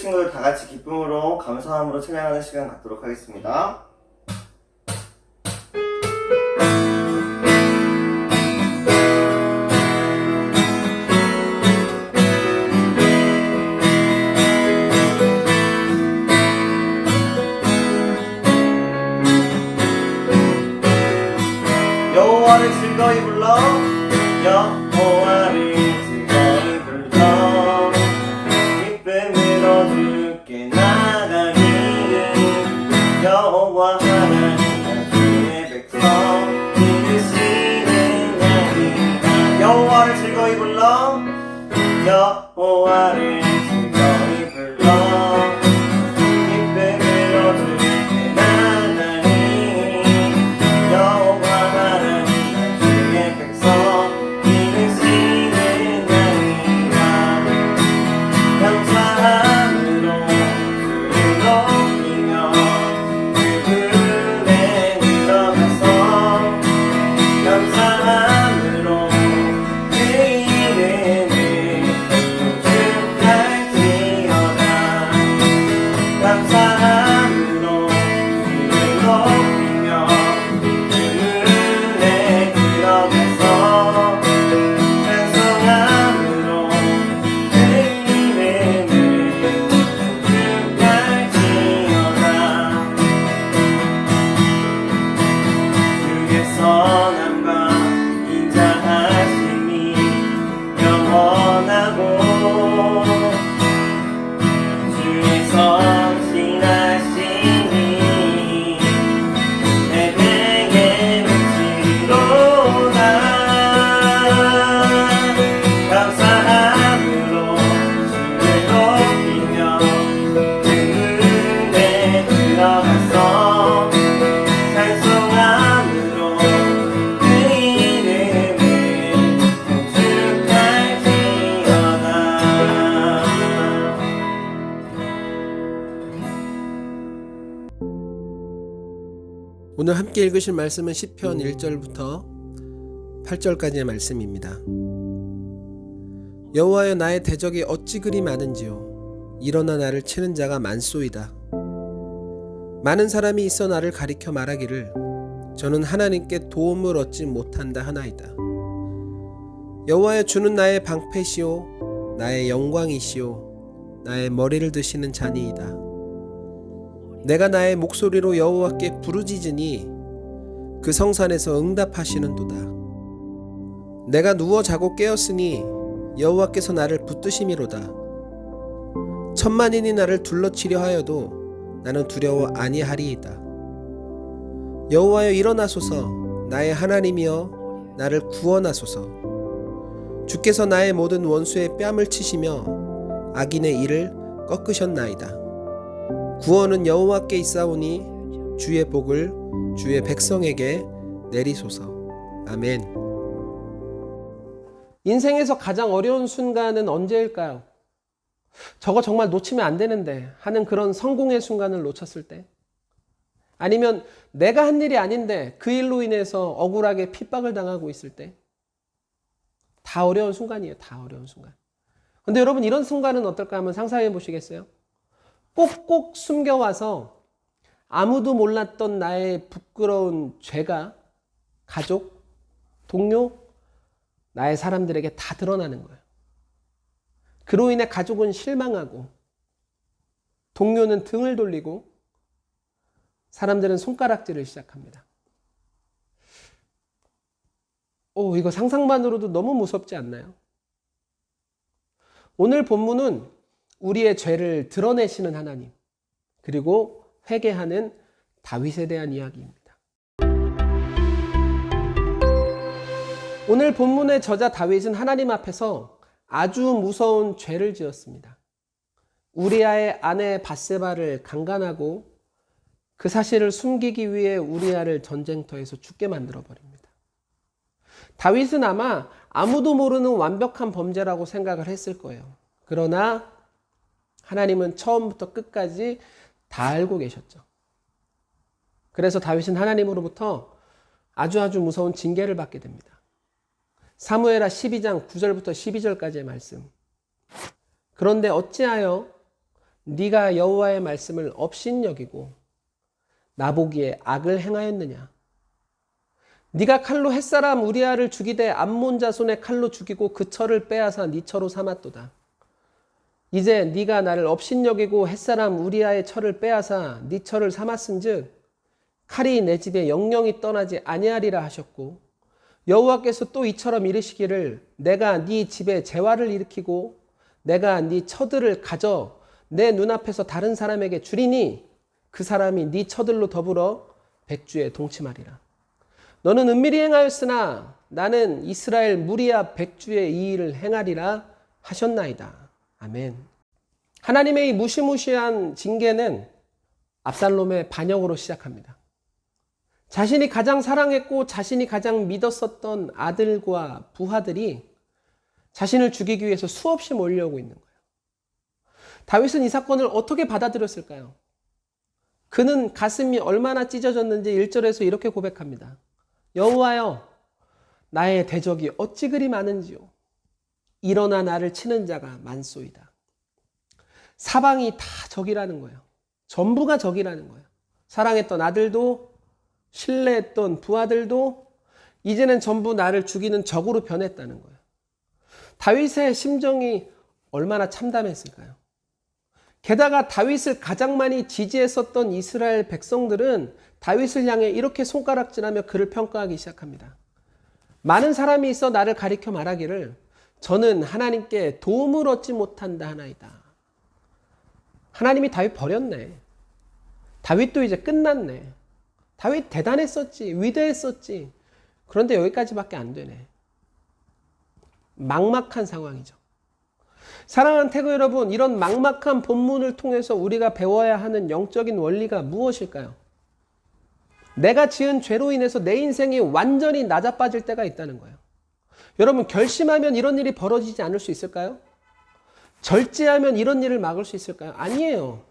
친구들 다 같이 기쁨으로 감사함으로 찬양하는 시간 갖도록 하겠습니다. 여호와를 즐거이 불러 여호와를 즐거이 불러 기쁨으로 주께 나가기를 여호와 하나님 주의 백성 이르시는 양이라 여호와를 즐거이 불러 여호와를 즐거이 불러 기쁨으로 주께 나가니 여호와 하나님 주의 백성 이르시는 양이라 감사함으로 주를 높이며 그분에 들어가서 감사함으로 그 이름을 축할지어다 감사함으로 주를 높이며 그분에 들어가서 찬송함으로 그 이름을 축할지어다 주의 선함과 인자하심이 영원하고 주의 성실하심이 대대에 미치리로다 감사함으로 주를 높이며 그분에 들어가서 찬송함으로 그 이름을 축할지어다 오늘 함께 읽으실 말씀은 시편 1절부터 8절까지의 말씀입니다. 여호와여 나의 대적이 어찌 그리 많은지요 일어나 나를 치는 자가 많소이다. 많은 사람이 있어 나를 가리켜 말하기를 저는 하나님께 도움을 얻지 못한다 하나이다. 여호와여 주는 나의 방패시오 나의 영광이시오 나의 머리를 드시는 자니이다. 내가 나의 목소리로 여호와께 부르짖으니 그 성산에서 응답하시는도다. 내가 누워 자고 깨었으니 여호와께서 나를 붙드심이로다. 천만인이 나를 둘러치려 하여도 나는 두려워 아니하리이다. 여호와여 일어나소서 나의 하나님이여 나를 구원하소서. 주께서 나의 모든 원수의 뺨을 치시며 악인의 이를 꺾으셨나이다. 구원은 여호와께 있사오니 주의 복을 주의 백성에게 내리소서. 아멘. 인생에서 가장 어려운 순간은 언제일까요? 저거 정말 놓치면 안 되는데 하는 그런 성공의 순간을 놓쳤을 때, 아니면 내가 한 일이 아닌데 그 일로 인해서 억울하게 핍박을 당하고 있을 때, 다 어려운 순간이에요. 다 어려운 순간. 근데 여러분, 이런 순간은 어떨까 하면 상상해 보시겠어요? 꼭꼭 숨겨와서 아무도 몰랐던 나의 부끄러운 죄가 가족, 동료, 나의 사람들에게 다 드러나는 거예요. 그로 인해 가족은 실망하고 동료는 등을 돌리고 사람들은 손가락질을 시작합니다. 이거 상상만으로도 너무 무섭지 않나요? 오늘 본문은 우리의 죄를 드러내시는 하나님, 그리고 회개하는 다윗에 대한 이야기입니다. 오늘 본문의 저자 다윗은 하나님 앞에서 아주 무서운 죄를 지었습니다. 우리아의 아내 밧세바를 강간하고 그 사실을 숨기기 위해 우리아를 전쟁터에서 죽게 만들어버립니다. 다윗은 아마 아무도 모르는 완벽한 범죄라고 생각을 했을 거예요. 그러나 하나님은 처음부터 끝까지 다 알고 계셨죠. 그래서 다윗은 하나님으로부터 아주 무서운 징계를 받게 됩니다. 사무엘하 12장 9절부터 12절까지의 말씀. 그런데 어찌하여 네가 여호와의 말씀을 업신여기고 나보기에 악을 행하였느냐? 네가 칼로 햇사람 우리아를 죽이되 암몬 자손의 칼로 죽이고 그 철을 빼앗아 네 처로 삼았도다. 이제 네가 나를 업신여기고 햇사람 우리아의 철을 빼앗아 네 철을 삼았은즉 칼이 내 집에 영영이 떠나지 아니하리라 하셨고 여호와께서 또 이처럼 이르시기를 내가 네 집에 재화를 일으키고 내가 네 처들을 가져 내 눈앞에서 다른 사람에게 주리니 그 사람이 네 처들로 더불어 백주에 동침하리라. 너는 은밀히 행하였으나 나는 이스라엘 무리야 백주의 이 일을 행하리라 하셨나이다. 아멘. 하나님의 이 무시무시한 징계는 압살롬의 반역으로 시작합니다. 자신이 가장 사랑했고 자신이 가장 믿었었던 아들과 부하들이 자신을 죽이기 위해서 수없이 몰려오고 있는 거예요. 다윗은 이 사건을 어떻게 받아들였을까요? 그는 가슴이 얼마나 찢어졌는지 1절에서 이렇게 고백합니다. 여호와여, 나의 대적이 어찌 그리 많은지요. 일어나 나를 치는 자가 많소이다. 사방이 다 적이라는 거예요. 전부가 적이라는 거예요. 사랑했던 아들도 신뢰했던 부하들도 이제는 전부 나를 죽이는 적으로 변했다는 거예요. 다윗의 심정이 얼마나 참담했을까요? 게다가 다윗을 가장 많이 지지했었던 이스라엘 백성들은 다윗을 향해 이렇게 손가락질하며 그를 평가하기 시작합니다. 많은 사람이 있어 나를 가리켜 말하기를 저는 하나님께 도움을 얻지 못한다 하나이다. 하나님이 다윗 버렸네. 다윗도 이제 끝났네. 다윗 대단했었지. 위대했었지. 그런데 여기까지밖에 안 되네. 막막한 상황이죠. 사랑하는 태그 여러분, 이런 막막한 본문을 통해서 우리가 배워야 하는 영적인 원리가 무엇일까요? 내가 지은 죄로 인해서 내 인생이 완전히 낮아빠질 때가 있다는 거예요. 여러분, 결심하면 이런 일이 벌어지지 않을 수 있을까요? 절제하면 이런 일을 막을 수 있을까요? 아니에요.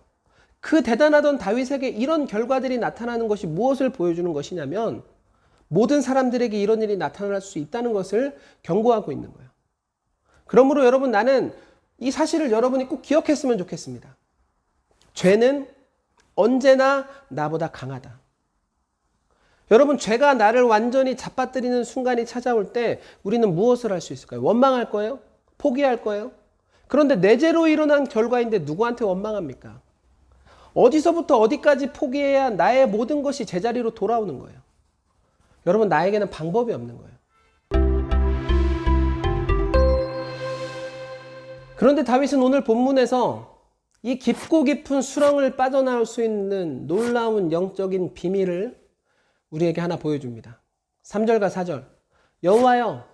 그 대단하던 다윗에게 이런 결과들이 나타나는 것이 무엇을 보여주는 것이냐면 모든 사람들에게 이런 일이 나타날 수 있다는 것을 경고하고 있는 거예요. 그러므로 여러분, 나는 이 사실을 여러분이 꼭 기억했으면 좋겠습니다. 죄는 언제나 나보다 강하다. 여러분, 죄가 나를 완전히 잡아뜨리는 순간이 찾아올 때 우리는 무엇을 할 수 있을까요? 원망할 거예요? 포기할 거예요? 그런데 내 죄로 일어난 결과인데 누구한테 원망합니까? 어디서부터 어디까지 포기해야 나의 모든 것이 제자리로 돌아오는 거예요. 여러분, 나에게는 방법이 없는 거예요. 그런데 다윗은 오늘 본문에서 이 깊고 깊은 수렁을 빠져나올 수 있는 놀라운 영적인 비밀을 우리에게 하나 보여줍니다. 3절과 4절. 여호와여,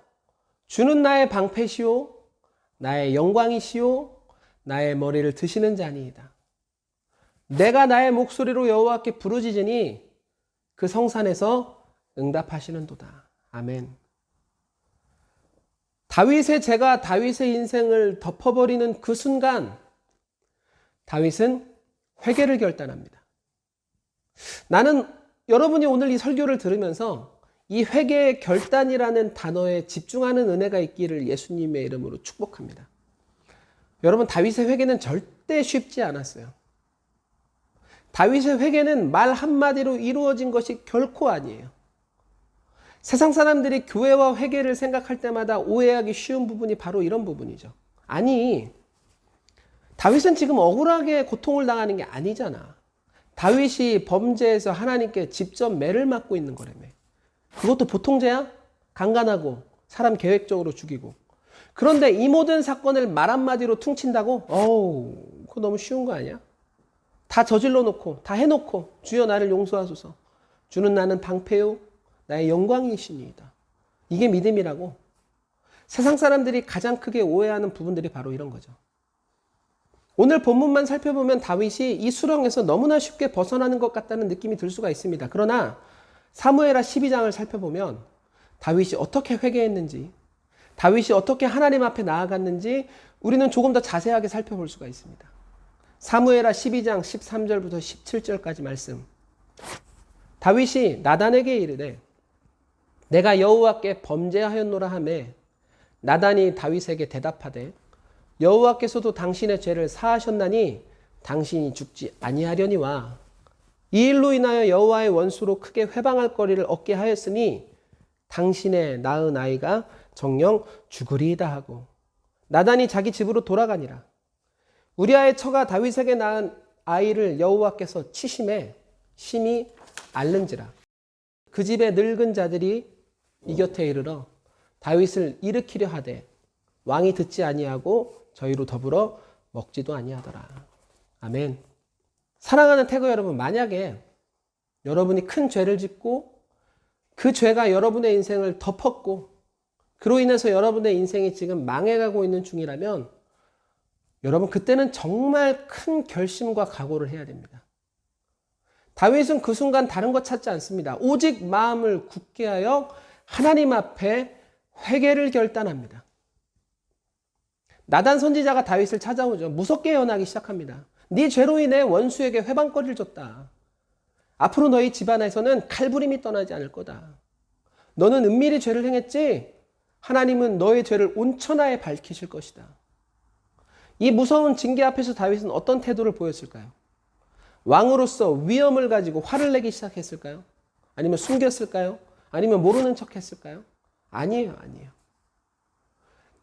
주는 나의 방패시오, 나의 영광이시오, 나의 머리를 드시는 자니이다. 내가 나의 목소리로 여호와께 부르짖으니 그 성산에서 응답하시는도다. 아멘. 다윗의 죄가 다윗의 인생을 덮어버리는 그 순간 다윗은 회개를 결단합니다. 나는 여러분이 오늘 이 설교를 들으면서 이 회개의 결단이라는 단어에 집중하는 은혜가 있기를 예수님의 이름으로 축복합니다. 여러분, 다윗의 회개는 절대 쉽지 않았어요. 다윗의 회개는 말 한마디로 이루어진 것이 결코 아니에요. 세상 사람들이 교회와 회개를 생각할 때마다 오해하기 쉬운 부분이 바로 이런 부분이죠. 아니, 다윗은 지금 억울하게 고통을 당하는 게 아니잖아. 다윗이 범죄해서 하나님께 직접 매를 맞고 있는 거라며. 그것도 보통 죄야? 강간하고 사람 계획적으로 죽이고. 그런데 이 모든 사건을 말 한마디로 퉁친다고? 어우, 그거 너무 쉬운 거 아니야? 다 저질러 놓고 다 해놓고 주여 나를 용서하소서. 주는 나는 방패요 나의 영광이시니이다. 이게 믿음이라고. 세상 사람들이 가장 크게 오해하는 부분들이 바로 이런 거죠. 오늘 본문만 살펴보면 다윗이 이 수렁에서 너무나 쉽게 벗어나는 것 같다는 느낌이 들 수가 있습니다. 그러나 사무엘하 12장을 살펴보면 다윗이 어떻게 회개했는지, 다윗이 어떻게 하나님 앞에 나아갔는지 우리는 조금 더 자세하게 살펴볼 수가 있습니다. 사무엘하 12장 13절부터 17절까지 말씀. 다윗이 나단에게 이르되 내가 여호와께 범죄하였노라 하매 나단이 다윗에게 대답하되 여호와께서도 당신의 죄를 사하셨나니 당신이 죽지 아니하려니와 이 일로 인하여 여호와의 원수로 크게 회방할 거리를 얻게 하였으니 당신의 낳은 아이가 정녕 죽으리이다 하고 나단이 자기 집으로 돌아가니라. 우리아의 처가 다윗에게 낳은 아이를 여호와께서 치심에 심히 앓는지라. 그 집의 늙은 자들이 이 곁에 이르러 다윗을 일으키려 하되 왕이 듣지 아니하고 저희로 더불어 먹지도 아니하더라. 아멘. 사랑하는 태거 여러분, 만약에 여러분이 큰 죄를 짓고 그 죄가 여러분의 인생을 덮었고 그로 인해서 여러분의 인생이 지금 망해가고 있는 중이라면 여러분 그때는 정말 큰 결심과 각오를 해야 됩니다. 다윗은 그 순간 다른 것 찾지 않습니다. 오직 마음을 굳게 하여 하나님 앞에 회개를 결단합니다. 나단 선지자가 다윗을 찾아오죠. 무섭게 예언하기 시작합니다. 네 죄로 인해 원수에게 회방거리를 줬다. 앞으로 너희 집안에서는 칼부림이 떠나지 않을 거다. 너는 은밀히 죄를 행했지? 하나님은 너의 죄를 온천하에 밝히실 것이다. 이 무서운 징계 앞에서 다윗은 어떤 태도를 보였을까요? 왕으로서 위엄을 가지고 화를 내기 시작했을까요? 아니면 숨겼을까요? 아니면 모르는 척 했을까요? 아니에요.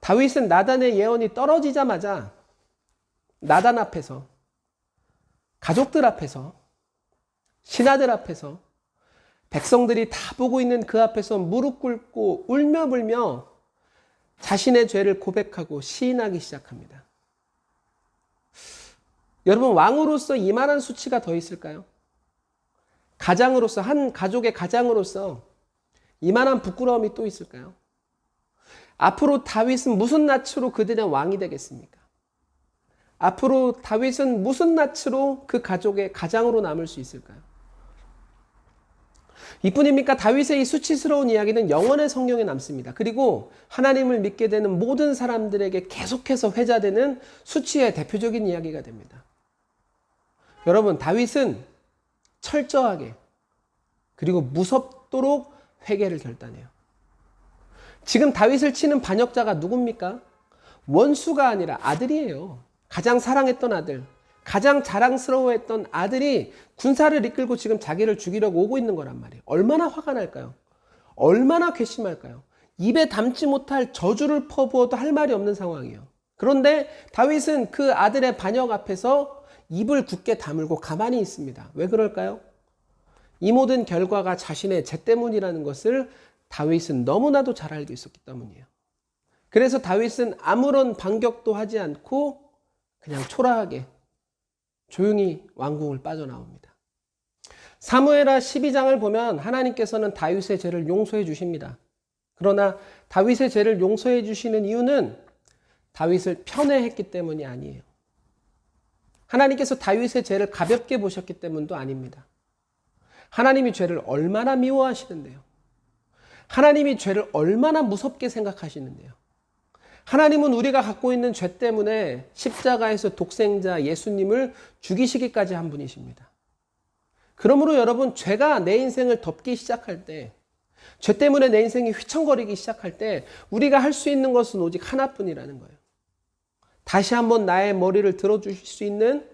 다윗은 나단의 예언이 떨어지자마자 나단 앞에서, 가족들 앞에서, 신하들 앞에서, 백성들이 다 보고 있는 그 앞에서 무릎 꿇고 울며 불며 자신의 죄를 고백하고 시인하기 시작합니다. 여러분, 왕으로서 이만한 수치가 더 있을까요? 가장으로서, 한 가족의 가장으로서 이만한 부끄러움이 또 있을까요? 앞으로 다윗은 무슨 낯으로 그들의 왕이 되겠습니까? 앞으로 다윗은 무슨 낯으로 그 가족의 가장으로 남을 수 있을까요? 이뿐입니까? 다윗의 이 수치스러운 이야기는 영원의 성경에 남습니다. 그리고 하나님을 믿게 되는 모든 사람들에게 계속해서 회자되는 수치의 대표적인 이야기가 됩니다. 여러분, 다윗은 철저하게 그리고 무섭도록 회개를 결단해요. 지금 다윗을 치는 반역자가 누굽니까? 원수가 아니라 아들이에요. 가장 사랑했던 아들, 가장 자랑스러워했던 아들이 군사를 이끌고 지금 자기를 죽이려고 오고 있는 거란 말이에요. 얼마나 화가 날까요? 얼마나 괘씸할까요? 입에 담지 못할 저주를 퍼부어도 할 말이 없는 상황이에요. 그런데 다윗은 그 아들의 반역 앞에서 입을 굳게 다물고 가만히 있습니다. 왜 그럴까요? 이 모든 결과가 자신의 죄 때문이라는 것을 다윗은 너무나도 잘 알고 있었기 때문이에요. 그래서 다윗은 아무런 반격도 하지 않고 그냥 초라하게 조용히 왕궁을 빠져나옵니다. 사무엘하 12장을 보면 하나님께서는 다윗의 죄를 용서해 주십니다. 그러나 다윗의 죄를 용서해 주시는 이유는 다윗을 편애했기 때문이 아니에요. 하나님께서 다윗의 죄를 가볍게 보셨기 때문도 아닙니다. 하나님이 죄를 얼마나 미워하시는데요. 하나님이 죄를 얼마나 무섭게 생각하시는데요. 하나님은 우리가 갖고 있는 죄 때문에 십자가에서 독생자 예수님을 죽이시기까지 한 분이십니다. 그러므로 여러분, 죄가 내 인생을 덮기 시작할 때, 죄 때문에 내 인생이 휘청거리기 시작할 때 우리가 할 수 있는 것은 오직 하나뿐이라는 거예요. 다시 한번 나의 머리를 들어주실 수 있는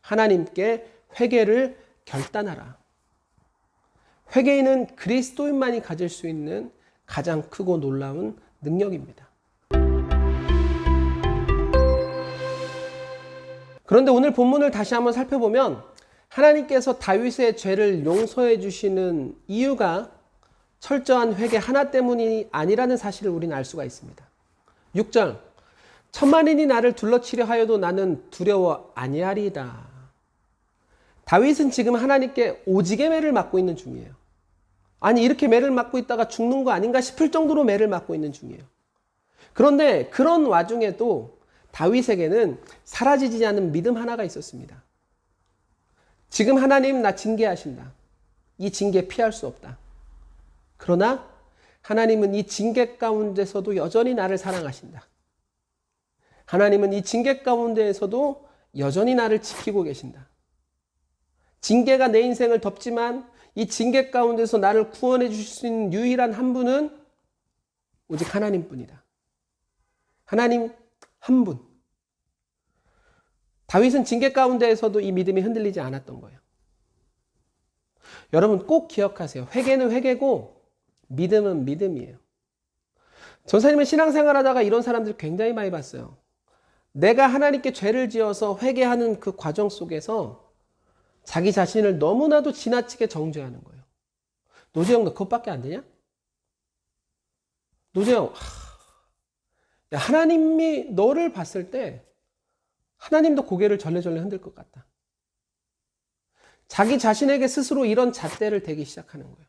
하나님께 회개를 결단하라. 회개인은 그리스도인만이 가질 수 있는 가장 크고 놀라운 능력입니다. 그런데 오늘 본문을 다시 한번 살펴보면 하나님께서 다윗의 죄를 용서해 주시는 이유가 철저한 회개 하나 때문이 아니라는 사실을 우리는 알 수가 있습니다. 6절, 천만인이 나를 둘러치려 하여도 나는 두려워 아니하리이다. 다윗은 지금 하나님께 오직의 매를 맞고 있는 중이에요. 아니, 이렇게 매를 맞고 있다가 죽는 거 아닌가 싶을 정도로 매를 맞고 있는 중이에요. 그런데 그런 와중에도 다윗에게는 사라지지 않는 믿음 하나가 있었습니다. 지금 하나님 나 징계하신다. 이 징계 피할 수 없다. 그러나 하나님은 이 징계 가운데서도 여전히 나를 사랑하신다. 하나님은 이 징계 가운데에서도 여전히 나를 지키고 계신다. 징계가 내 인생을 덮지만 이 징계 가운데서 나를 구원해 주실 수 있는 유일한 한 분은 오직 하나님뿐이다. 하나님 한 분. 다윗은 징계 가운데에서도 이 믿음이 흔들리지 않았던 거예요. 여러분 꼭 기억하세요. 회개는 회개고 믿음은 믿음이에요. 전사님은 신앙생활 하다가 이런 사람들 굉장히 많이 봤어요. 내가 하나님께 죄를 지어서 회개하는 그 과정 속에서 자기 자신을 너무나도 지나치게 정죄하는 거예요. 노재영, 너 그것밖에 안 되냐? 노재영, 하나님이 너를 봤을 때 하나님도 고개를 절레절레 흔들 것 같다. 자기 자신에게 스스로 이런 잣대를 대기 시작하는 거예요.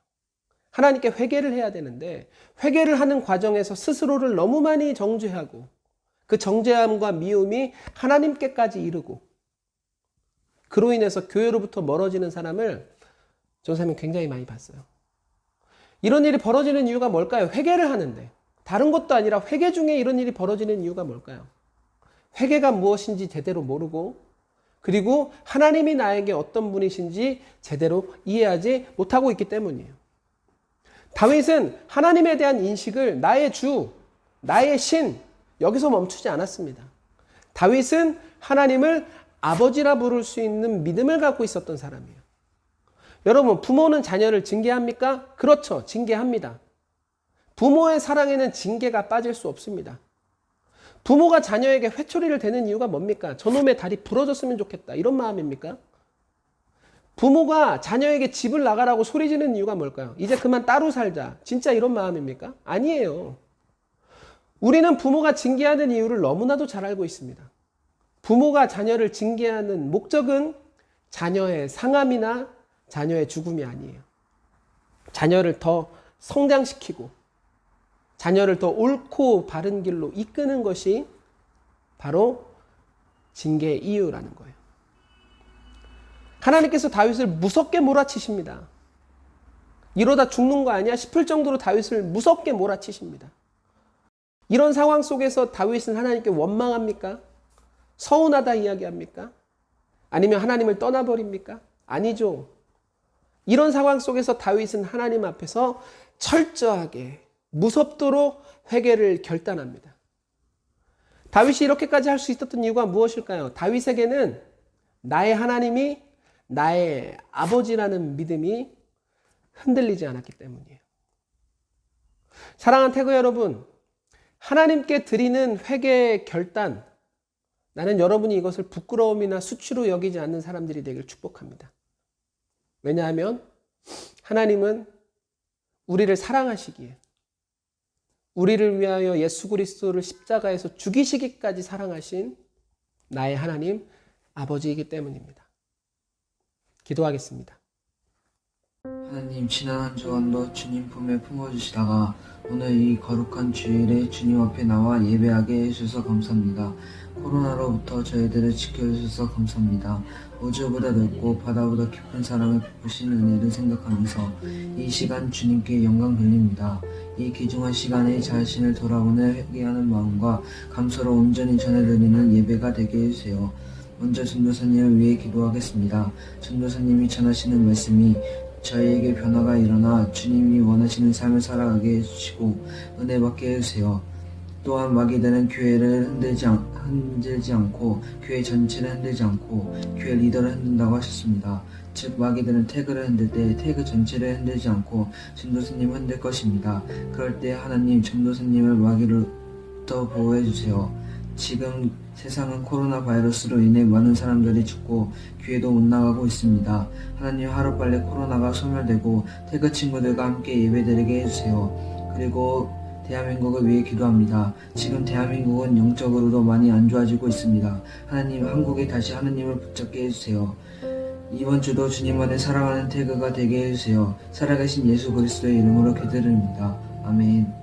하나님께 회개를 해야 되는데 회개를 하는 과정에서 스스로를 너무 많이 정죄하고 그 정죄함과 미움이 하나님께까지 이르고 그로 인해서 교회로부터 멀어지는 사람을 전사님은 굉장히 많이 봤어요. 이런 일이 벌어지는 이유가 뭘까요? 회개를 하는데 다른 것도 아니라 회개 중에 이런 일이 벌어지는 이유가 뭘까요? 회개가 무엇인지 제대로 모르고 그리고 하나님이 나에게 어떤 분이신지 제대로 이해하지 못하고 있기 때문이에요. 다윗은 하나님에 대한 인식을 나의 주, 나의 신 여기서 멈추지 않았습니다. 다윗은 하나님을 아버지라 부를 수 있는 믿음을 갖고 있었던 사람이에요. 여러분, 부모는 자녀를 징계합니까? 그렇죠. 징계합니다. 부모의 사랑에는 징계가 빠질 수 없습니다. 부모가 자녀에게 회초리를 대는 이유가 뭡니까? 저놈의 다리 부러졌으면 좋겠다. 이런 마음입니까? 부모가 자녀에게 집을 나가라고 소리 지르는 이유가 뭘까요? 이제 그만 따로 살자. 진짜 이런 마음입니까? 아니에요. 우리는 부모가 징계하는 이유를 너무나도 잘 알고 있습니다. 부모가 자녀를 징계하는 목적은 자녀의 상함이나 자녀의 죽음이 아니에요. 자녀를 더 성장시키고 자녀를 더 옳고 바른 길로 이끄는 것이 바로 징계의 이유라는 거예요. 하나님께서 다윗을 무섭게 몰아치십니다. 이러다 죽는 거 아니야 싶을 정도로 다윗을 무섭게 몰아치십니다. 이런 상황 속에서 다윗은 하나님께 원망합니까? 서운하다 이야기합니까? 아니면 하나님을 떠나버립니까? 아니죠. 이런 상황 속에서 다윗은 하나님 앞에서 철저하게 무섭도록 회개를 결단합니다. 다윗이 이렇게까지 할 수 있었던 이유가 무엇일까요? 다윗에게는 나의 하나님이 나의 아버지라는 믿음이 흔들리지 않았기 때문이에요. 사랑하는 태그 여러분, 하나님께 드리는 회개의 결단, 나는 여러분이 이것을 부끄러움이나 수치로 여기지 않는 사람들이 되길 축복합니다. 왜냐하면 하나님은 우리를 사랑하시기에 우리를 위하여 예수 그리스도를 십자가에서 죽이시기까지 사랑하신 나의 하나님 아버지이기 때문입니다. 기도하겠습니다. 하나님, 지난 한 주간도 주님 품에 품어주시다가 오늘 이 거룩한 주일에 주님 앞에 나와 예배하게 해주셔서 감사합니다. 코로나로부터 저희들을 지켜주셔서 감사합니다. 우주보다 넓고 바다보다 깊은 사랑을 베푸신 은혜를 생각하면서 이 시간 주님께 영광 돌립니다. 이 귀중한 시간에 자신을 돌아오는 회개하는 마음과 감사로 온전히 전해드리는 예배가 되게 해주세요. 먼저 전도사님을 위해 기도하겠습니다. 전도사님이 전하시는 말씀이 저희에게 변화가 일어나 주님이 원하시는 삶을 살아가게 해주시고 은혜 받게 해주세요. 또한 마귀들은 교회를 흔들지 않고 교회 전체를 흔들지 않고 교회 리더를 흔든다고 하셨습니다. 즉 마귀들은 태그를 흔들 때 태그 전체를 흔들지 않고 전도사님을 흔들 것입니다. 그럴 때 하나님 전도사님을 마귀로부터 보호해 주세요. 지금 세상은 코로나 바이러스로 인해 많은 사람들이 죽고 교회도 못 나가고 있습니다. 하나님 하루빨리 코로나가 소멸되고 태그 친구들과 함께 예배드리게 해주세요. 그리고 대한민국을 위해 기도합니다. 지금 대한민국은 영적으로도 많이 안 좋아지고 있습니다. 하나님, 한국이 다시 하나님을 붙잡게 해주세요. 이번 주도 주님만을 사랑하는 태그가 되게 해주세요. 살아계신 예수 그리스도의 이름으로 기도드립니다. 아멘.